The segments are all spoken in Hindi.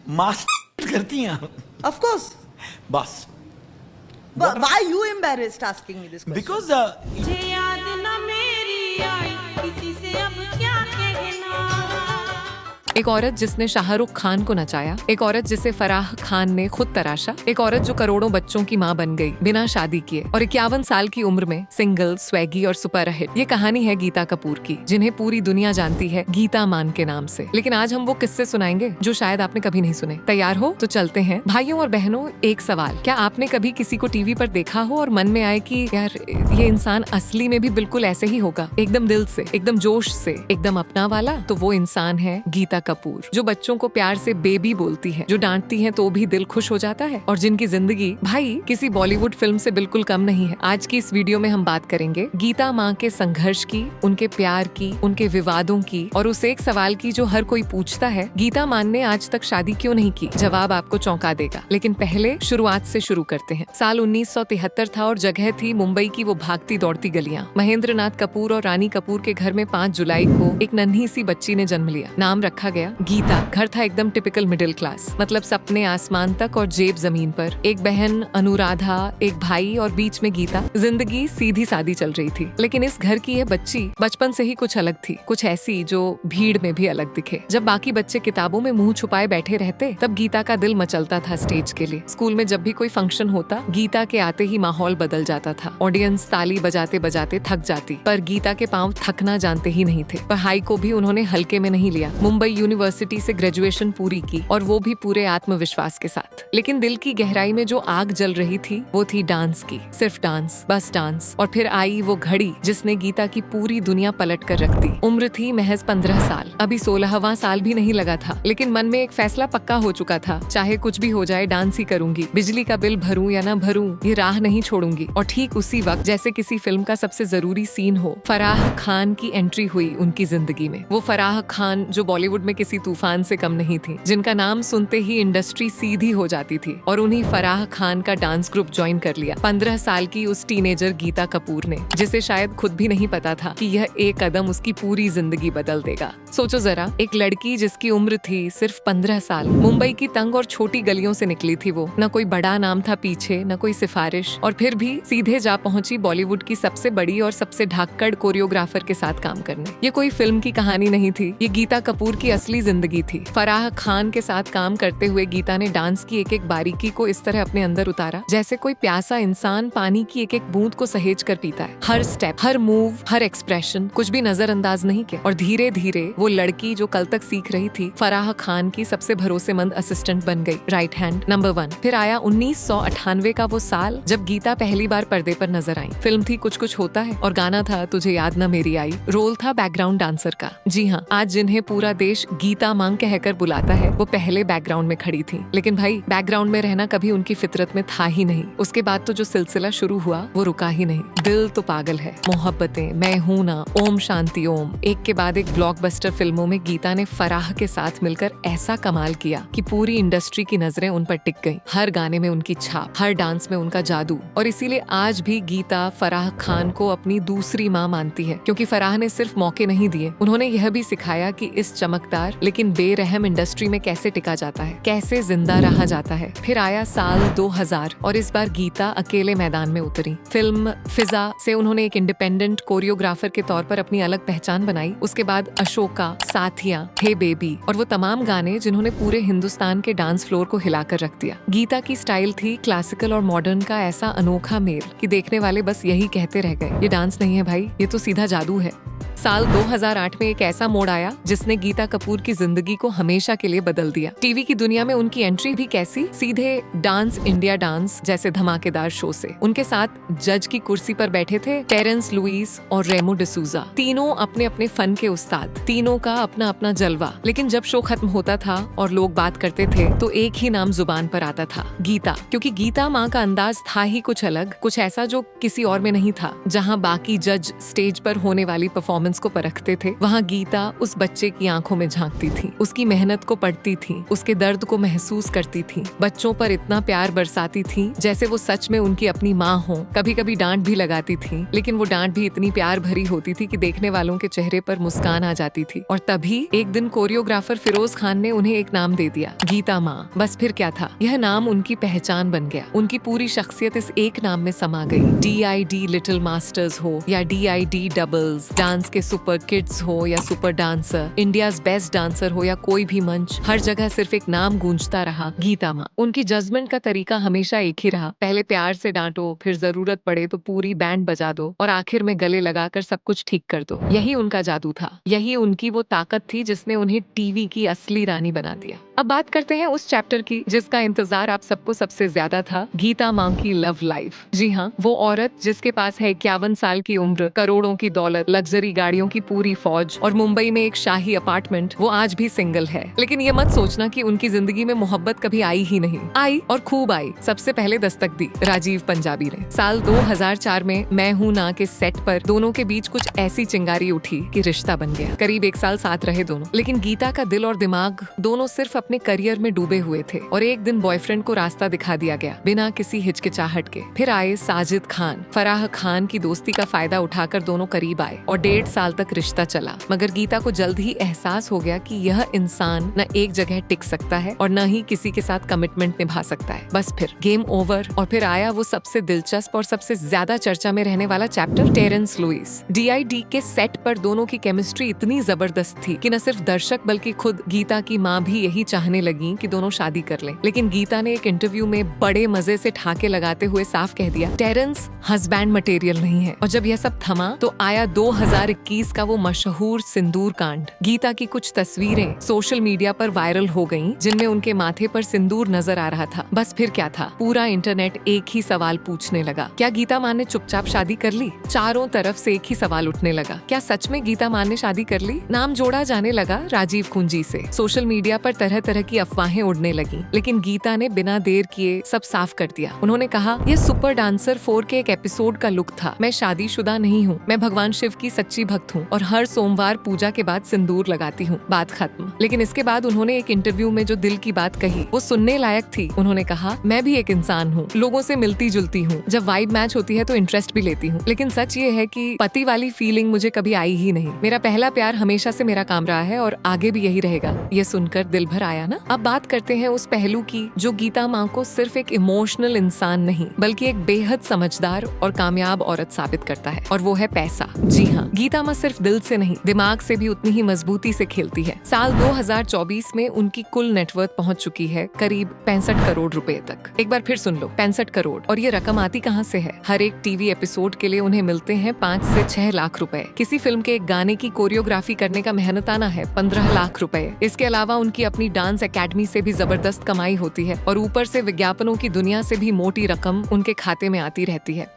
मास्टर करती हैं आप? Of course. बस But why are you embarrassed asking me this question? Because मुझे याद न मेरी आई किसी से अब क्या कहना। एक औरत जिसने शाहरुख खान को नचाया, एक औरत जिसे फराह खान ने खुद तराशा, एक औरत जो करोड़ों बच्चों की माँ बन गई बिना शादी किए और 51 साल की उम्र में सिंगल, स्वैगी और सुपर हिट। ये कहानी है गीता कपूर की, जिन्हें पूरी दुनिया जानती है गीता मान के नाम से। लेकिन आज हम वो किस्से सुनाएंगे जो शायद आपने कभी नहीं सुने। तैयार हो तो चलते हैं। भाइयों और बहनों, एक सवाल, क्या आपने कभी किसी को टीवी पर देखा हो और मन में आए कि यार ये इंसान असली में भी बिल्कुल ऐसे ही होगा, एकदम दिल से, एकदम जोश से, एकदम अपना वाला? तो वो इंसान है गीता कपूर, जो बच्चों को प्यार से बेबी बोलती है, जो डांटती है तो भी दिल खुश हो जाता है, और जिनकी जिंदगी भाई किसी बॉलीवुड फिल्म से बिल्कुल कम नहीं है। आज की इस वीडियो में हम बात करेंगे गीता माँ के संघर्ष की, उनके प्यार की, उनके विवादों की, और उस एक सवाल की जो हर कोई पूछता है, गीता मान ने आज तक शादी क्यों नहीं की? जवाब आपको चौंका देगा। लेकिन पहले शुरुआत से शुरू करते हैं। साल 1973 था और जगह थी मुंबई की वो भागती दौड़ती गलियां। महेंद्र नाथ कपूर और रानी कपूर के घर में 5 जुलाई को एक नन्ही सी बच्ची ने जन्म लिया। नाम रखा गया गीता। घर था एकदम टिपिकल मिडिल क्लास, मतलब सपने आसमान तक और जेब जमीन पर। एक बहन अनुराधा, एक भाई और बीच में गीता। जिंदगी सीधी सादी चल रही थी। लेकिन इस घर की यह बच्ची बचपन से ही कुछ अलग थी, कुछ ऐसी जो भीड़ में भी अलग दिखे। जब बाकी बच्चे किताबों में मुंह छुपाए बैठे रहते, तब गीता का दिल मचलता था स्टेज के लिए। स्कूल में जब भी कोई फंक्शन होता, गीता के आते ही माहौल बदल जाता था। ऑडियंस ताली बजाते बजाते थक जाती, पर गीता के पांव थकना जानते ही नहीं थे। पढ़ाई को भी उन्होंने हल्के में नहीं लिया। मुंबई यूनिवर्सिटी से ग्रेजुएशन पूरी की, और वो भी पूरे आत्मविश्वास के साथ। लेकिन दिल की गहराई में जो आग जल रही थी, वो थी डांस की। सिर्फ डांस, बस डांस। और फिर आई वो घड़ी जिसने गीता की पूरी दुनिया पलट कर रख दी। उम्र थी महज 15 साल, अभी 16वां साल भी नहीं लगा था। लेकिन मन में एक फैसला पक्का हो चुका था, चाहे कुछ भी हो जाए डांस ही करूंगी। बिजली का बिल भरूं या ना भरूं, ये राह नहीं छोड़ूंगी। और ठीक उसी वक्त, जैसे किसी फिल्म का सबसे जरूरी सीन हो, फराह खान की एंट्री हुई उनकी जिंदगी में। वो फराह खान जो बॉलीवुड में किसी तूफान से कम नहीं थी, जिनका नाम सुनते ही इंडस्ट्री सीधी हो जाती थी। और उन्हीं फराह खान का डांस ग्रुप ज्वाइन कर लिया 15 साल की उस टीनेजर गीता कपूर ने, जिसे शायद खुद भी नहीं पता था कि यह एक कदम उसकी पूरी जिंदगी बदल देगा। सोचो जरा, एक लड़की जिसकी उम्र थी सिर्फ 15 साल, मुंबई की तंग और छोटी गलियों से निकली थी वो। न कोई बड़ा नाम था पीछे, न कोई सिफारिश, और फिर भी सीधे जा पहुंची बॉलीवुड की सबसे बड़ी और सबसे धाकड़ कोरियोग्राफर के साथ काम करने। ये कोई फिल्म की कहानी नहीं थी, ये गीता कपूर की असली जिंदगी थी। फराह खान के साथ काम करते हुए गीता ने डांस की एक एक बारीकी को इस तरह अपने अंदर उतारा, जैसे कोई प्यासा इंसान पानी की एक एक बूंद को सहेज कर पीता है। हर स्टेप, हर मूव, हर एक्सप्रेशन, कुछ भी नजरअंदाज नहीं किया। और धीरे धीरे वो लड़की जो कल तक सीख रही थी, फराह खान की सबसे भरोसेमंद असिस्टेंट बन गई, राइट हैंड नंबर 1। फिर आया 1998 का वो साल जब गीता पहली बार पर्दे पर नजर आई। फिल्म थी कुछ कुछ होता है, और गाना था तुझे याद न मेरी आई। रोल था बैकग्राउंड डांसर का। जी हाँ, आज जिन्हें पूरा देश गीता मांग कहकर बुलाता है, वो पहले बैकग्राउंड में खड़ी थी। लेकिन भाई, बैकग्राउंड में रहना कभी उनकी फितरत में था ही नहीं। उसके बाद तो जो सिलसिला शुरू हुआ वो रुका ही नहीं। दिल तो पागल है, मोहब्बतें, मैं हूं ना, ओम शांति ओम, एक के बाद एक ब्लॉकबस्टर फिल्मों में गीता ने फराह के साथ मिलकर ऐसा कमाल किया कि पूरी इंडस्ट्री की नजरें उन पर टिक गईं। हर गाने में उनकी छाप, हर डांस में उनका जादू। और इसीलिए आज भी गीता फराह खान को अपनी दूसरी माँ मानती है, क्योंकि फराह ने सिर्फ मौके नहीं दिए, उन्होंने यह भी सिखाया कि इस चमकदार लेकिन बेरहम इंडस्ट्री में कैसे टिका जाता है, कैसे जिंदा रहा जाता है। फिर आया साल 2000, और इस बार गीता अकेले मैदान में उतरी। फिल्म फिजा से उन्होंने एक इंडिपेंडेंट कोरियोग्राफर के तौर पर अपनी अलग पहचान बनाई। उसके बाद अशोका, साथिया, हे बेबी, और वो तमाम गाने जिन्होंने पूरे हिंदुस्तान के डांस फ्लोर को हिलाकर रख दिया। गीता की स्टाइल थी क्लासिकल और मॉडर्न का ऐसा अनोखा मेल कि देखने वाले बस यही कहते रह गए, ये डांस नहीं है भाई, ये तो सीधा जादू है। साल 2008 में एक ऐसा मोड़ आया जिसने गीता कपूर की जिंदगी को हमेशा के लिए बदल दिया। टीवी की दुनिया में उनकी एंट्री भी कैसी, सीधे डांस इंडिया डांस जैसे धमाकेदार शो से। उनके साथ जज की कुर्सी पर बैठे थे टेरेंस लुइस और रेमो डिसूजा। तीनों अपने अपने फन के उस्ताद, तीनों का अपना अपना जलवा। लेकिन जब शो खत्म होता था और लोग बात करते थे, तो एक ही नाम जुबान पर आता था, गीता। क्योंकि गीता माँ का अंदाज था ही कुछ अलग, कुछ ऐसा जो किसी और में नहीं था। जहाँ बाकी जज स्टेज पर होने वाली परफॉर्मेंस रोमांस को परखते थे, वहाँ गीता उस बच्चे की आंखों में झांकती थी, उसकी मेहनत को पढ़ती थी, उसके दर्द को महसूस करती थी, बच्चों पर इतना प्यार बरसाती थी जैसे वो सच में उनकी अपनी माँ हो। कभी कभी डांट भी लगाती थी, लेकिन वो डांट भी इतनी प्यार भरी होती थी कि देखने वालों के चेहरे पर मुस्कान आ जाती थी। और तभी एक दिन कोरियोग्राफर फिरोज खान ने उन्हें एक नाम दे दिया, गीता माँ। बस फिर क्या था, यह नाम उनकी पहचान बन गया। उनकी पूरी शख्सियत इस एक नाम में समा गई। DID लिटिल मास्टर्स हो या DID डबल्स, डांस के सुपर किड्स हो या super dancer, India's best dancer हो या कोई भी मंच, हर जगह सिर्फ एक नाम गूंजता रहा, गीता माँ। उनकी जजमेंट का तरीका हमेशा एक ही रहा, पहले प्यार से डांटो, फिर जरूरत पड़े तो पूरी बैंड बजा दो और आखिर में गले लगाकर सब कुछ ठीक कर दो। यही उनका जादू था, यही उनकी वो ताकत थी जिसने उन्हें टीवी की असली रानी बना दिया। अब बात करते हैं उस चैप्टर की जिसका इंतजार आप सबको सबसे ज्यादा था, गीता माँ की लव लाइफ। जी हाँ, वो औरत जिसके पास है 51 साल की उम्र, करोड़ों की दौलत, लग्जरी गाड़ियों की पूरी फौज और मुंबई में एक शाही अपार्टमेंट, वो आज भी सिंगल है। लेकिन ये मत सोचना कि उनकी जिंदगी में मोहब्बत कभी आई ही नहीं। आई और खूब आई। सबसे पहले दस्तक दी राजीव पंजाबी ने। साल 2004 में मैं हूं ना के सेट पर दोनों के बीच कुछ ऐसी चिंगारी उठी कि रिश्ता बन गया। करीब 1 साल साथ रहे दोनों, लेकिन गीता का दिल और दिमाग दोनों सिर्फ अपने करियर में डूबे हुए थे। और एक दिन बॉयफ्रेंड को रास्ता दिखा दिया गया बिना किसी हिचकिचाहट के। फिर आए साजिद खान, फराह खान की दोस्ती का फायदा उठाकर दोनों करीब आए और 1.5 साल तक रिश्ता चला। मगर गीता को जल्द ही एहसास हो गया कि यह इंसान न एक जगह टिक सकता है और न ही किसी के साथ कमिटमेंट निभा सकता है। बस फिर गेम ओवर। और फिर आया वो सबसे दिलचस्प और सबसे ज्यादा चर्चा में रहने वाला चैप्टर, टेरेंस लुइस। DID के सेट पर दोनों की केमिस्ट्री इतनी जबरदस्त थी कि न सिर्फ दर्शक बल्कि खुद गीता की माँ भी यही चाहने लगी कि दोनों शादी कर लें। लेकिन गीता ने एक इंटरव्यू में बड़े मजे से ठाके लगाते हुए साफ कह दिया, टेरेंस हस्बैंड मटेरियल नहीं है। और जब यह सब थमा तो आया 2021 का वो मशहूर सिंदूर कांड। गीता की कुछ तस्वीरें सोशल मीडिया पर वायरल हो गईं, जिनमें उनके माथे पर सिंदूर नजर आ रहा था। बस फिर क्या था, पूरा इंटरनेट एक ही सवाल पूछने लगा, क्या गीता मान ने चुपचाप शादी कर ली? चारों तरफ से एक ही सवाल उठने लगा, क्या सच में गीता मान ने शादी कर ली? नाम जोड़ा जाने लगा राजीव कुंजी से। सोशल मीडिया पर तरह तरह की अफवाहें उड़ने लगी, लेकिन गीता ने बिना देर किए सब साफ कर दिया। उन्होंने कहा, यह सुपर डांसर 4 के एक एपिसोड का लुक था। मैं शादीशुदा नहीं हूँ, मैं भगवान शिव की सच्ची भक्त हूँ और हर सोमवार पूजा के बाद सिंदूर लगाती हूँ। बात खत्म। लेकिन इसके बाद उन्होंने एक इंटरव्यू में जो दिल की बात कही वो सुनने लायक थी। उन्होंने कहा, मैं भी एक इंसान हूँ, लोगों से मिलती जुलती हूँ, जब वाइब मैच होती है तो इंटरेस्ट भी लेती हूँ, लेकिन सच ये है कि पति वाली फीलिंग मुझे कभी आई ही नहीं। मेरा पहला प्यार हमेशा से मेरा काम रहा है और आगे भी यही रहेगा। ये सुनकर दिल भर आया ना। अब बात करते हैं उस पहलू की जो गीता माँ को सिर्फ एक इमोशनल इंसान नहीं बल्कि एक बेहद समझदार और कामयाब औरत साबित करता है, और वो है पैसा। जी हाँ, गीता माँ सिर्फ दिल से नहीं दिमाग से भी उतनी ही मजबूती से खेलती है। साल 2024 में उनकी कुल नेटवर्थ पहुँच चुकी है करीब 65 करोड़ रुपए तक। एक बार फिर सुन लो, 65 करोड़। और ये रकम आती कहाँ से है? हर एक टीवी एपिसोड के लिए उन्हें मिलते हैं 5 से 6 लाख रुपए। किसी फिल्म के एक गाने की कोरियोग्राफी करने का मेहनताना है 15 लाख रुपए। इसके अलावा उनकी अपनी डांस एकेडमी से भी जबरदस्त कमाई होती है और ऊपर से विज्ञापनों की दुनिया से भी मोटी रकम उनके खाते में आती रहती है।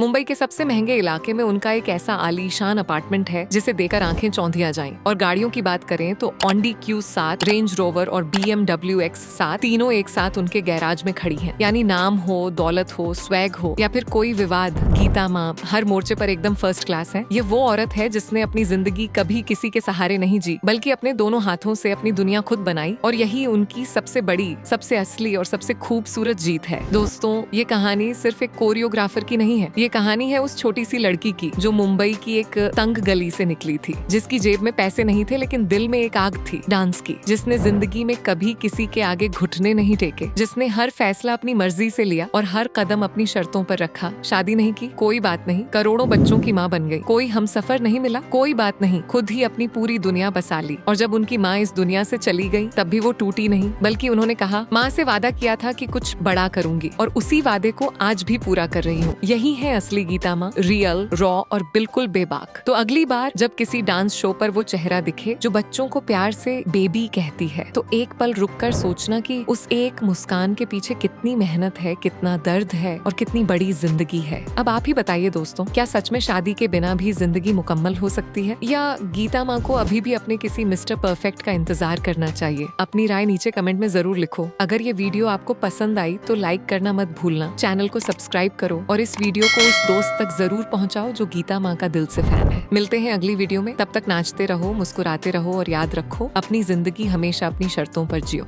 मुंबई के सबसे महंगे इलाके में उनका एक ऐसा आलीशान अपार्टमेंट है जिसे देखकर आंखें चौंधिया जाएं। और गाड़ियों की बात करें तो ऑडी Q7, रेंज रोवर और BMW X7 तीनों एक साथ उनके गैराज में खड़ी हैं। यानी नाम हो, दौलत हो, स्वैग हो या फिर कोई विवाद, गीता माँ हर मोर्चे पर एकदम फर्स्ट क्लास है। ये वो औरत है जिसने अपनी जिंदगी कभी किसी के सहारे नहीं जी बल्कि अपने दोनों हाथों से अपनी दुनिया खुद बनाई, और यही उनकी सबसे बड़ी, सबसे असली और सबसे खूबसूरत जीत है। दोस्तों, ये कहानी सिर्फ एक कोरियोग्राफर की नहीं है, ये कहानी है उस छोटी सी लड़की की जो मुंबई की एक तंग गली से निकली थी, जिसकी जेब में पैसे नहीं थे लेकिन दिल में एक आग थी डांस की, जिसने जिंदगी में कभी किसी के आगे घुटने नहीं टेके, जिसने हर फैसला अपनी मर्जी से लिया और हर कदम अपनी शर्तों पर रखा। शादी नहीं की, कोई बात नहीं, करोड़ों बच्चों की माँ बन गई। कोई हमसफर नहीं मिला, कोई बात नहीं, खुद ही अपनी पूरी दुनिया बसा ली। और जब उनकी माँ इस दुनिया से चली गई तब भी वो टूटी नहीं, बल्कि उन्होंने कहा, माँ से वादा किया था कि कुछ बड़ा करूंगी और उसी वादे को आज भी पूरा कर रही हूँ। यही है असली गीता माँ, रियल, रॉ और बिल्कुल बेबाक। तो अगली बार जब किसी डांस शो पर वो चेहरा दिखे जो बच्चों को प्यार से बेबी कहती है, तो एक पल रुककर सोचना कि उस एक मुस्कान के पीछे कितनी मेहनत है, कितना दर्द है और कितनी बड़ी जिंदगी है। अब आप ही बताइए दोस्तों, क्या सच में शादी के बिना भी जिंदगी मुकम्मल हो सकती है, या गीता माँ को अभी भी अपने किसी मिस्टर परफेक्ट का इंतजार करना चाहिए? अपनी राय नीचे कमेंट में जरूर लिखो। अगर ये वीडियो आपको पसंद आई तो लाइक करना मत भूलना, चैनल को सब्सक्राइब करो और इस वीडियो को उस दोस्त तक जरूर पहुंचाओ जो गीता माँ का दिल से फैन है। मिलते हैं अगली वीडियो में, तब तक नाचते रहो, मुस्कुराते रहो और याद रखो, अपनी जिंदगी हमेशा अपनी शर्तों पर जियो।